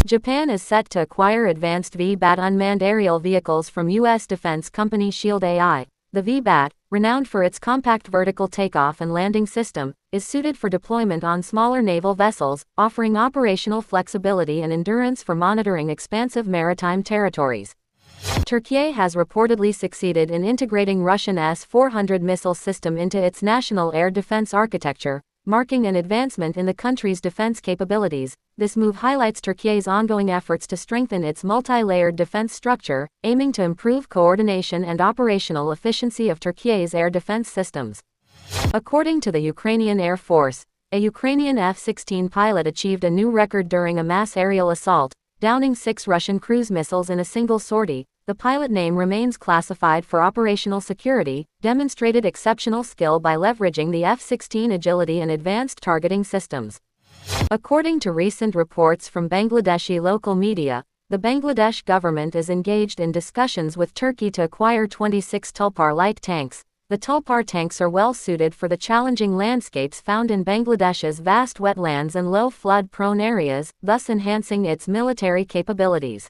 Japan is set to acquire advanced V-BAT unmanned aerial vehicles from U.S. defense company Shield AI. The V-BAT, renowned for its compact vertical takeoff and landing system, is suited for deployment on smaller naval vessels, offering operational flexibility and endurance for monitoring expansive maritime territories. Turkiye has reportedly succeeded in integrating Russian S-400 missile system into its national air defense architecture, marking an advancement in the country's defense capabilities. This move highlights Turkiye's ongoing efforts to strengthen its multi-layered defense structure, aiming to improve coordination and operational efficiency of Turkiye's air defense systems. According to the Ukrainian Air Force, a Ukrainian F-16 pilot achieved a new record during a mass aerial assault, downing 6 Russian cruise missiles in a single sortie. The pilot name remains classified for operational security, demonstrated exceptional skill by leveraging the F-16 agility and advanced targeting systems. According to recent reports from Bangladeshi local media, the Bangladesh government is engaged in discussions with Turkey to acquire 26 TULPAR light tanks. The TULPAR tanks are well suited for the challenging landscapes found in Bangladesh's vast wetlands and low flood-prone areas, thus enhancing its military capabilities.